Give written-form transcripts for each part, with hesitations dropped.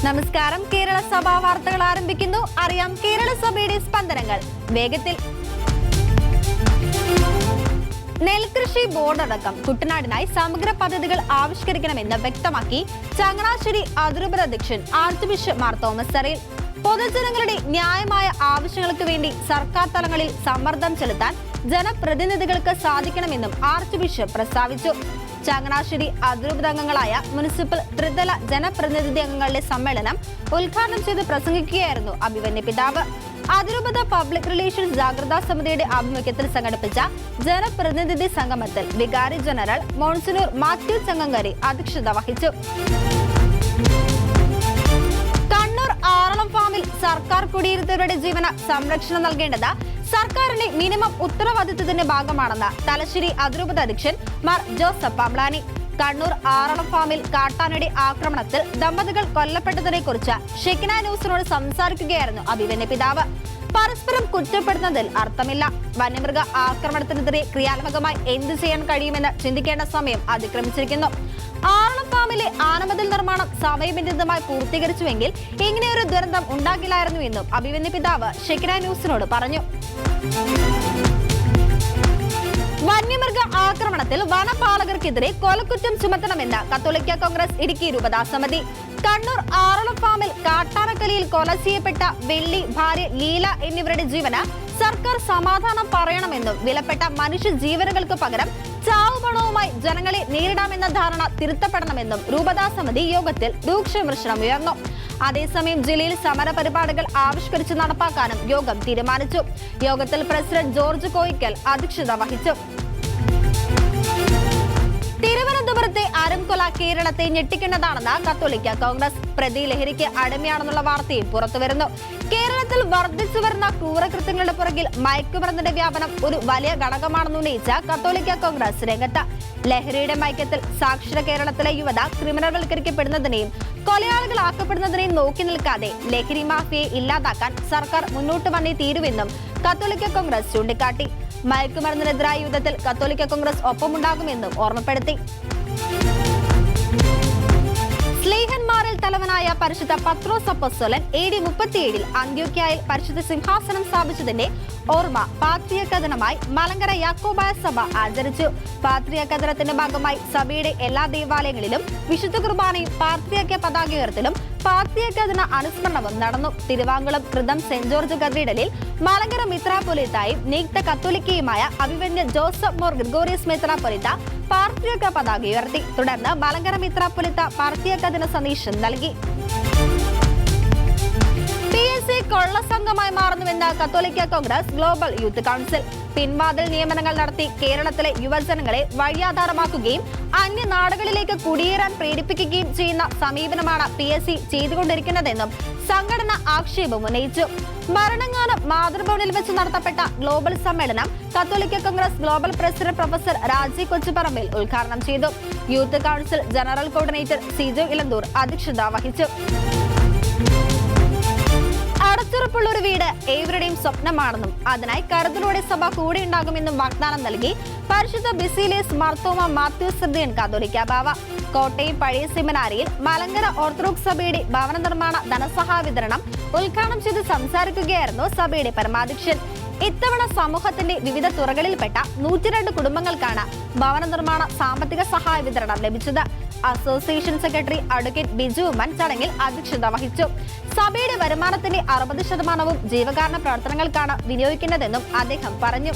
നമസ്കാരം. കേരള സഭാ വാർത്തകൾ ആരംഭിക്കുന്നു. അറിയാം കേരള സഭയുടെ സ്പന്ദനങ്ങൾ വേഗത്തിൽ. നെൽകൃഷി ബോർഡടക്കം കുട്ടനാടിനായി സമഗ്ര പദ്ധതികൾ ആവിഷ്കരിക്കണമെന്ന് വ്യക്തമാക്കി ചങ്ങനാശ്ശേരി അതിരൂപത അധ്യക്ഷൻ ആർച്ച് ബിഷപ്പ് മാർ തോമസ് തറയിൽ. പൊതുജനങ്ങളുടെ ന്യായമായ ആവശ്യങ്ങൾക്ക് വേണ്ടി സർക്കാർ തലങ്ങളിൽ സമ്മർദ്ദം ചെലുത്താൻ ജനപ്രതിനിധികൾക്ക് സാധിക്കണമെന്നും ആർച്ച് ബിഷപ്പ് പ്രസ്താവിച്ചു. ചങ്ങനാശ്ശേരി അതിരൂപത അംഗങ്ങളായ മുനിസിപ്പൽ ത്രിതല ജനപ്രതിനിധി അംഗങ്ങളുടെ സമ്മേളനം ഉദ്ഘാടനം ചെയ്ത് പ്രസംഗിക്കുകയായിരുന്നു അഭിമന്യ പിതാവ്. അതിരൂപത പബ്ലിക് റിലേഷൻസ് ജാഗ്രതാ സമിതിയുടെ ആഭിമുഖ്യത്തിൽ സംഘടിപ്പിച്ച ജനപ്രതിനിധി സംഗമത്തിൽ വികാരി ജനറൽ മോൺസിനൂർ മാത്യു ചങ്ങങ്കരി അധ്യക്ഷത വഹിച്ചു. കണ്ണൂർ ആറളം ഫാമിൽ സർക്കാർ കുടിയിരുത്തവരുടെ ജീവന സംരക്ഷണം നൽകേണ്ടത് സർക്കാരിന്റെ മിനിമം ഉത്തരവാദിത്വത്തിന്റെ ഭാഗമാണെന്ന് തലശ്ശേരി അതിരൂപത അധ്യക്ഷൻ മാർ ജോസഫ് പാംബ്ലാനി. കണ്ണൂർ ആറളം ഫാമിൽ കാട്ടാനയുടെ ആക്രമണത്തിൽ ദമ്പതികൾ കൊല്ലപ്പെട്ടതിനെ കുറിച്ച് ഷെക്കിന ന്യൂസിനോട് സംസാരിക്കുകയായിരുന്നു അഭിമന്യ പിതാവ്. പരസ്പരം കുറ്റപ്പെടുത്തുന്നതിൽ അർത്ഥമില്ല. വന്യമൃഗ ആക്രമണത്തിനെതിരെ ക്രിയാത്മകമായി എന്ത് ചെയ്യാൻ കഴിയുമെന്ന് ചിന്തിക്കേണ്ട സമയം അതിക്രമിച്ചിരിക്കുന്നു. ആറളം ഫാമിലെ ആനമതിൽ നിർമ്മാണം സമയബന്ധിതമായി പൂർത്തീകരിച്ചുവെങ്കിൽ ഇങ്ങനെയൊരു ദുരന്തം ഉണ്ടാകില്ലായിരുന്നു എന്നും അഭിമന്യ പിതാവ് ഷെക്കിന ന്യൂസിനോട് പറഞ്ഞു. വന്യമൃഗ ആക്രമണത്തിൽ വനപാലകർക്കെതിരെ കൊലക്കുറ്റം ചുമത്തണമെന്ന് കത്തോലിക്ക കോൺഗ്രസ് ഇടുക്കി രൂപതാ സമിതി. കണ്ണൂർ ആറളം ഫാമിൽ കാട്ടാനക്കലിയിൽ കൊല ചെയ്യപ്പെട്ട വെള്ളി, ഭാര്യ ലീല എന്നിവരുടെ ജീവന് സർക്കാർ സമാധാനം പറയണമെന്നും വിലപ്പെട്ട മനുഷ്യ ജീവനുകൾക്ക് പകരം ചാവുപണവുമായി ജനങ്ങളെ നേരിടാമെന്ന ധാരണ തിരുത്തപ്പെടണമെന്നും രൂപതാ സമിതി യോഗത്തിൽ രൂക്ഷ വിമർശനം ഉയർന്നു. അതേസമയം ജില്ലയിൽ സമര പരിപാടികൾ ആവിഷ്കരിച്ച് നടപ്പാക്കാനും യോഗം തീരുമാനിച്ചു. യോഗത്തിൽ പ്രസിഡന്റ് ജോർജ് കോയിക്കൽ അധ്യക്ഷത വഹിച്ചു. തിരുവനന്തപുരത്തെ അരുംകൊല കേരളത്തെ ഞെട്ടിക്കുന്നതാണെന്ന് കത്തോലിക്ക കോൺഗ്രസ്. പ്രതി ലഹരിക്ക് അടിമയാണെന്നുള്ള വാർത്തയും പുറത്തുവരുന്നു. കേരളത്തിൽ വർദ്ധിച്ചു വരുന്ന ക്രൂരകൃത്യങ്ങളുടെ പുറകിൽ മയക്കുമരുന്നിന്റെ വ്യാപനം ഒരു വലിയ ഘടകമാണെന്ന് ഉന്നയിച്ച കത്തോലിക്ക കോൺഗ്രസ് രംഗത്ത്. ലഹരിയുടെ മയക്കത്തിൽ സാക്ഷര കേരളത്തിലെ യുവത ക്രിമിനൽവൽക്കരിക്കപ്പെടുന്നതിനെയും കൊലയാളികളാക്കപ്പെടുന്നതിനെയും നോക്കി നിൽക്കാതെ ലഹരി മാഫിയയെ ഇല്ലാതാക്കാൻ സർക്കാർ മുന്നോട്ട് വന്നേ തീരുവെന്നും കത്തോലിക്ക കോൺഗ്രസ് ചൂണ്ടിക്കാട്ടി. മയക്കുമരുന്നിനെതിരായ യുദ്ധത്തിൽ കത്തോലിക്ക കോൺഗ്രസ് ഒപ്പമുണ്ടാകുമെന്നും ഓർമ്മപ്പെടുത്തി. സ്ലീഹന്മാരിൽ തലവനായ പരിശുദ്ധ പത്രോസ് അപ്പോസ്തലൻ AD 37 അന്ത്യോക്യയിൽ പരിശുദ്ധ സിംഹാസനം സ്ഥാപിച്ചതിന്റെ ഓർമ്മ പാത്രിയർക്ക ദിനമായി മലങ്കര യാക്കോബായ സഭ ആചരിച്ചു. പാത്രിയർക്ക ദിനത്തിന്റെ ഭാഗമായി സഭയുടെ എല്ലാ ദേവാലയങ്ങളിലും വിശുദ്ധ കുർബാനയും പാത്രിയർക്ക പതാക ഉയർത്തലും പാത്രിയർക്ക ദിന അനുസ്മരണവും നടന്നു. തിരുവാങ്കുളം കൃതം സെന്റ് ജോർജ് കത്തീഡ്രലിൽ മലങ്കര മിത്രാപ്പൊലീത്തായും നിയുക്ത കത്തോലിക്കയുമായ അഭിമന്യ ജോസഫ് മോർ ഗ്രിഗോറിയസ് മിത്രാപ്പൊലീത്ത പാത്രിയർക്ക പതാക ഉയർത്തി. തുടർന്ന് മലങ്കര മിത്രാപ്പൊലീത്ത പാത്രിയർക്ക ദിന സന്ദേശം നൽകി. PSC കൊള്ളസംഘമായി മാറുന്നുവെന്ന് കത്തോലിക്ക കോൺഗ്രസ് ഗ്ലോബൽ യൂത്ത് കൗൺസിൽ. പിൻവാതിൽ നിയമനങ്ങൾ നടത്തി കേരളത്തിലെ യുവജനങ്ങളെ വഴിയാധാരമാക്കുകയും അന്യനാടുകളിലേക്ക് കുടിയേറാൻ പ്രേരിപ്പിക്കുകയും ചെയ്യുന്ന സമീപനമാണ് PSC ചെയ്തുകൊണ്ടിരിക്കുന്നതെന്നും സംഘടന ആക്ഷേപം ഉന്നയിച്ചു. ഭരണങ്ങാനം മാതൃഭവനിൽ വെച്ച് നടത്തപ്പെട്ട ഗ്ലോബൽ സമ്മേളനം കത്തോലിക്ക കോൺഗ്രസ് ഗ്ലോബൽ പ്രസിഡന്റ് പ്രൊഫസർ രാജി കൊച്ചുപറമ്പിൽ ഉദ്ഘാടനം ചെയ്തു. Youth council general coordinator Sijo Elanthoor അധ്യക്ഷത വഹിച്ചു. അടച്ചുറപ്പുള്ള ഒരു വീട് ഏവരുടെയും സ്വപ്നമാണെന്നും അതിനായി കരുതലോടെ സഭ കൂടെ ഉണ്ടാകുമെന്നും വാഗ്ദാനം നൽകി പരിശുദ്ധ ബിസിലിയസ് മാർത്തോമ മാത്യൂസ് തൃതീയൻ കാതോലിക്ക ബാവ. കോട്ടയം പഴയ സെമിനാരിയിൽ മലങ്കര ഓർത്തഡോക്സ് സഭയുടെ ഭവന നിർമ്മാണ ധനസഹായ വിതരണം ഉദ്ഘാടനം ചെയ്ത് സംസാരിക്കുകയായിരുന്നു സഭയുടെ പരമാധ്യക്ഷൻ. ഇത്തവണ സമൂഹത്തിന്റെ വിവിധ തുറകളിൽപ്പെട്ട 102 കുടുംബങ്ങൾക്കാണ് ഭവന നിർമ്മാണ സാമ്പത്തിക സഹായ വിതരണം ലഭിച്ചത്. Association secretary advocate Biju Oommen ചടങ്ങിൽ അധ്യക്ഷത വഹിച്ചു. സഭയുടെ വരുമാനത്തിന്റെ 60% ജീവകാരുണ്യ പ്രവർത്തനങ്ങൾക്കാണ് വിനിയോഗിക്കുന്നതെന്നും അദ്ദേഹം പറഞ്ഞു.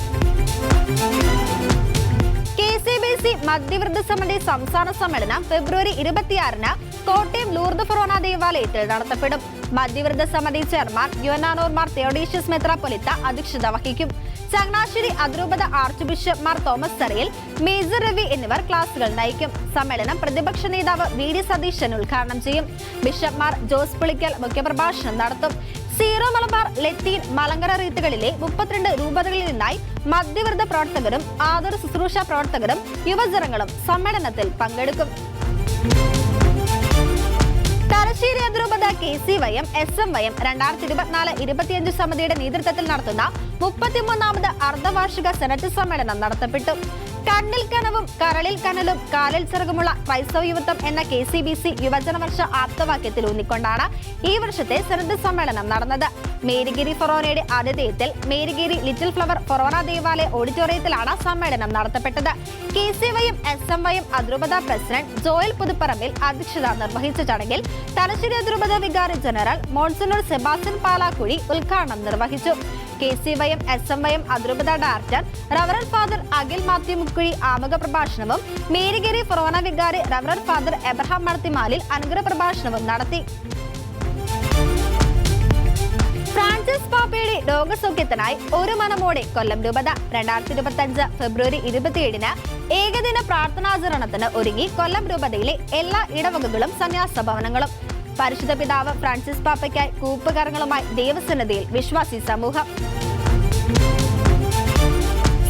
KCBC മധ്യവൃദ്ധ സമിതി സംസ്ഥാന സമ്മേളനം ഫെബ്രുവരി 26-ന് കോട്ടയം ലൂർദ് ഫൊറോന ദേവാലയത്തിൽ നടത്തപ്പെടും. മധ്യവൃദ്ധ സമിതി ചെയർമാൻ യുവനാനോർ മാർ തെയോഡീഷ്യസ് മെത്രാപ്പൊലീത്ത അധ്യക്ഷത വഹിക്കും. ചങ്ങനാശ്ശേരി അതിരൂപത ആർച്ച് ബിഷപ്പ് മാർ തോമസ് തറയിൽ, മേജർ രവി എന്നിവർ ക്ലാസുകൾ നയിക്കും. സമ്മേളനം പ്രതിപക്ഷ നേതാവ് VD സതീശൻ ഉദ്ഘാടനം ചെയ്യും. ബിഷപ്പ് മാർ ജോസ് പുളിക്കൽ മുഖ്യപ്രഭാഷണം നടത്തും. സീറോ മലബാർ, ലത്തീൻ, മലങ്കര റീത്തുകളിലെ 32 രൂപതകളിൽ നിന്നായി മധ്യവൃദ്ധ പ്രവർത്തകരും ആദർ ശുശ്രൂഷ പ്രവർത്തകരും യുവജനങ്ങളും സമ്മേളനത്തിൽ പങ്കെടുക്കും. തലശ്ശേരി അതിരൂപത KCYM SMYM 2024-25 സമിതിയുടെ നേതൃത്വത്തിൽ നടത്തുന്ന 33ാമത് അർദ്ധവാർഷിക സെനറ്റ് സമ്മേളനം നടത്തപ്പെട്ടു. കണ്ണിൽ കനവും കരളിൽ കനലും കാലിൽ ചിറകുമുള്ള ക്രൈസ്തവ യുവത്വം എന്ന KCBC യുവജന വർഷ ആപ്തവാക്യത്തിൽ ഊന്നിക്കൊണ്ടാണ് ഈ വർഷത്തെ സെനറ്റ് സമ്മേളനം നടന്നത്. മേരിഗിരി ഫൊറോനയുടെ ആതിഥേയത്തിൽ മേരിഗിരി ലിറ്റിൽ ഫ്ലവർ ഫൊറോന ദേവാലയ ഓഡിറ്റോറിയത്തിലാണ് സമ്മേളനം നടത്തപ്പെട്ടത്. KCYM SMYM അതിരൂപത പ്രസിഡന്റ് ജോയൽ പുതുപ്പറമ്പിൽ അധ്യക്ഷത നിർവഹിച്ച ചടങ്ങിൽ തലശ്ശേരി അതിരൂപത വികാരി ജനറൽ മോൺസിനോർ സെബാസ്റ്റ്യൻ പാലാക്കുഴി ഉദ്ഘാടനം നിർവഹിച്ചു. KCYM SMYM അതിരൂപത director reverend father Akhil Mathew Mukkuzhi ആമുഖ പ്രഭാഷണവും മേരിഗിരി ഫൊറോന വികാരി റവറന്റ് ഫാദർ എബ്രഹാം മടത്തിമാലിൽ അനുഗ്രഹ പ്രഭാഷണവും നടത്തി. ഫ്രാൻസിസ് പാപ്പയുടെ രോഗസൗഖ്യത്തിനായി ഒരു മനമോടെ കൊല്ലം രൂപത 2025 ഫെബ്രുവരി 27 ഏകദിന പ്രാർത്ഥനാചരണത്തിന് ഒരുങ്ങി കൊല്ലം രൂപതയിലെ എല്ലാ ഇടവകകളും സന്യാസ ഭവനങ്ങളും. പരിശുദ്ധ പിതാവ് ഫ്രാൻസിസ് പാപ്പയ്ക്കായി കൂപ്പുകരങ്ങളുമായി ദൈവസന്നിധിയിൽ വിശ്വാസി സമൂഹം.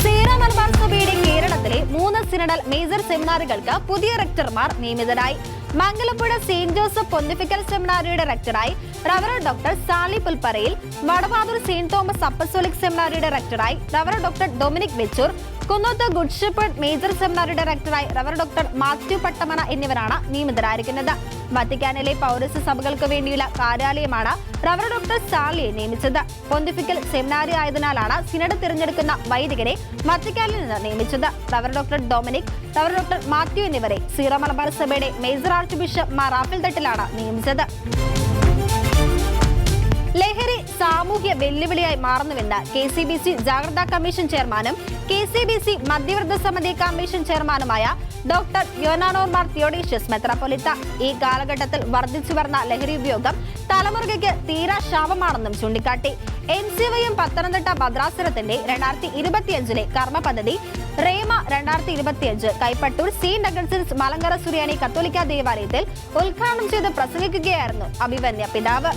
സീറോ മലബാർ സഭയുടെ കേരളത്തിലെ 3 സിനഡൽ മേജർ സെമിനാറുകൾക്ക് പുതിയ റെക്ടർമാർ നിയമിതരായി. മംഗലപ്പുഴ സെയിന്റ് ജോസഫ് പൊന്തിഫിക്കൽ സെമിനാരിയുടെ റെക്ടറായി reverend doctor Sali Pulpparayil, Vadavathoor Saint Thomas apostolic സെമിനാരിയുടെ റെക്ടറായി reverend doctor Dominic Vechoor, Kunnoth Good Shepherd major സെമിനാരിയുടെ റെക്ടറായി റവറന്റ് ഡോക്ടർ മാത്യു പട്ടമന എന്നിവരാണ് നിയമിതരായിരിക്കുന്നത്. വത്തിക്കാനിലെ പൗരസ്ത്യ സഭകൾക്ക് വേണ്ടിയുള്ള കാര്യാലയമാണ് റവറന്റ് ഡോക്ടർ സാലിയെ നിയമിച്ചത്. പൊന്തിഫിക്കൽ സെമിനാരി ആയതിനാലാണ് സിനഡ് തിരഞ്ഞെടുക്കുന്ന വൈദികരെ വത്തിക്കാനിൽ നിന്ന് നിയമിച്ചത്. Reverend doctor Dominic, reverend doctor Mathew എന്നിവരെ സീറോ മലബാർ സഭയുടെ major archbishop Mar Raphael തട്ടിലാണ് നിയമിച്ചത്. ലഹരി സാമൂഹ്യ വെല്ലുവിളിയായി മാറുന്നുവെന്ന് KCBC ജാഗ്രതാ കമ്മീഷൻ ചെയർമാനും KCBC മധ്യവർഗ സമിതി കമ്മീഷൻ ചെയർമാനുമായ ഡോക്ടർ യോനാനോർ മാർ തിയോഡീഷ്യസ് മെത്രാപ്പൊലിത്ത ഈ കാലഘട്ടത്തിൽ വർദ്ധിച്ചു വരുന്ന ലഹരി ഉപയോഗം തലമുറയ്ക്ക് തീരാ ശാപമാണെന്നും ചൂണ്ടിക്കാട്ടി. NCYM പത്തനംതിട്ട ഭദ്രാസനത്തിന്റെ 2025 കർമ്മ പദ്ധതി റേമ 2025 കൈപ്പട്ടൂർ സെയിന്റ് അഗസ്റ്റിൻസ് മലങ്കര സുറിയാനി കത്തോലിക്ക ദേവാലയത്തിൽ ഉദ്ഘാടനം ചെയ്ത് പ്രസംഗിക്കുകയായിരുന്നു അഭിവന്യ പിതാവ്.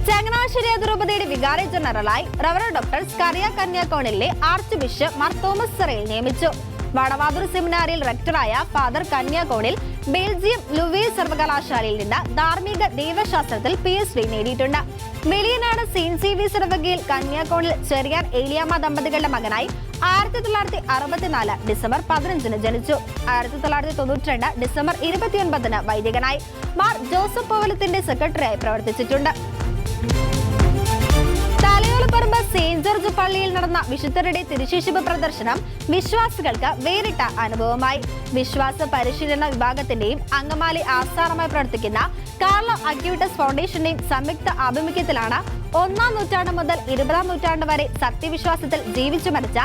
ചങ്ങനാശ്ശേരി അതിരൂപതയുടെ വികാരി ജനറലായി റവറന്റ് ഡോക്ടർ സ്കറിയ കന്യാകോണിലെ ആർച്ച് ബിഷപ്പ് മാർ തോമസ് സെറയിൽ നിയമിച്ചു. വടവാതൂർ സെമിനാരിയിൽ റെക്ടറായ ഫാദർ കന്യാകോണിൽ ബെൽജിയം ലൂവേഴ്സ് സർവകലാശാലയിൽ നിന്ന് ധാർമ്മിക ദൈവശാസ്ത്രത്തിൽ PhD നേടിയിട്ടുണ്ട്. വെളിയനാട് സെയിന്റ് സേവ്യേഴ്സ് ഇടവകയിൽ കന്യാകോണിൽ ചെറിയാൻ ഏലിയാമ്മ ദമ്പതികളുടെ മകനായി 1964 ഡിസംബർ 15 ജനിച്ചു. 1992 ഡിസംബർ 29 വൈദികനായി മാർ ജോസഫ് പൗലത്തിന്റെ സെക്രട്ടറിയായി പ്രവർത്തിച്ചിട്ടുണ്ട്. തലയോലപ്പറമ്പ് സെയിന്റ് ജോർജ് പള്ളിയിൽ നടന്ന വിശുദ്ധരുടെ തിരുശേഷിപ്പ് പ്രദർശനം വിശ്വാസികൾക്ക് വേറിട്ട അനുഭവമായി. വിശ്വാസ പരിശീലന വിഭാഗത്തിന്റെയും അങ്കമാലി ആസ്ഥാനമായി പ്രവർത്തിക്കുന്ന കാർലോ അക്യൂട്ടസ് ഫൗണ്ടേഷന്റെയും സംയുക്ത ആഭിമുഖ്യത്തിലാണ് 1-ാം നൂറ്റാണ്ട് മുതൽ 20-ാം നൂറ്റാണ്ട് വരെ സത്യവിശ്വാസത്തിൽ ജീവിച്ചു മരിച്ച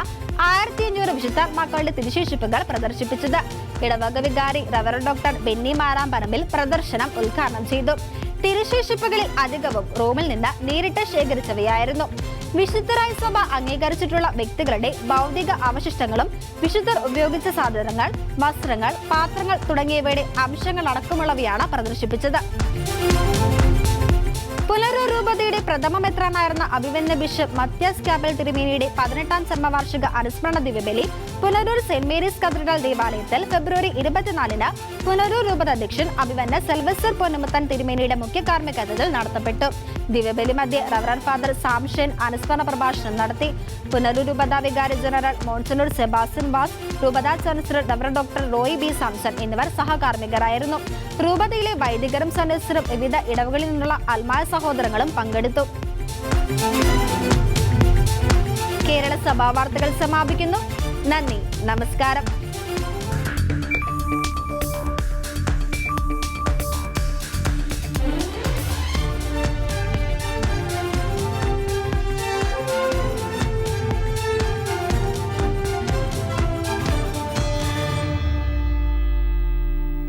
1500 വിശുദ്ധാത്മാക്കളുടെ തിരുശേഷിപ്പുകൾ പ്രദർശിപ്പിച്ചത്. ഇടവക വികാരി റവറന്റ് ഡോക്ടർ ബെന്നി മാരാമ്പറമ്പിൽ പ്രദർശനം ഉദ്ഘാടനം ചെയ്തു. തിരുശേഷിപ്പുകളിൽ അധികവും റോമിൽ നിന്ന് നേരിട്ട് ശേഖരിച്ചവയായിരുന്നു. വിശുദ്ധരായി സഭ അംഗീകരിച്ചിട്ടുള്ള വ്യക്തികളുടെ ഭൗതിക അവശിഷ്ടങ്ങളും വിശുദ്ധർ ഉപയോഗിച്ച സാധനങ്ങൾ, വസ്ത്രങ്ങൾ, പാത്രങ്ങൾ തുടങ്ങിയവയുടെ അംശങ്ങൾ അടക്കമുള്ളവയാണ് പ്രദർശിപ്പിച്ചത്. പുനരൂർ രൂപതയുടെ പ്രഥമ മെത്രാനായിരുന്ന അഭിവന്യ ബിഷപ്പ് മത്യാസ് ക്യാബൽ തിരുമേനിയുടെ 18ാം ചരമവാർഷിക അനുസ്മരണ ദിവ്യബലി പുനരൂർ സെന്റ് മേരീസ് കത്തീഡ്രൽ ദേവാലയത്തിൽ ഫെബ്രുവരി 24 പുനരൂർ രൂപത അധ്യക്ഷൻ അഭിവന്യ സെൽവസ്റ്റർ പൊന്നുമുത്തൻ തിരുമേനിയുടെ മുഖ്യ കാർമ്മികത്വത്തിൽ നടത്തപ്പെട്ടു. ദിവ്യബലി മധ്യ റവറന്റ് ഫാദർ സാംഷൻ അനുസ്മരണ പ്രഭാഷണം നടത്തി. പുനരൂർ രൂപത വികാരി ജനറൽ മോൺസിനോർ സെബാസ്റ്റ്യൻ വാസ്, രൂപത chancellor reverend doctor Roy B Samson എന്നിവർ സഹകാർമ്മികരായിരുന്നു. രൂപതയിലെ വൈദികരും സന്യസ്തരും വിവിധ ഇടവകളിൽ നിന്നുള്ള ആത്മായ സഹോദരങ്ങളും പങ്കെടുത്തു. കേരള സഭാ വാർത്തകൾ സമാപിക്കുന്നു. നന്ദി, നമസ്കാരം.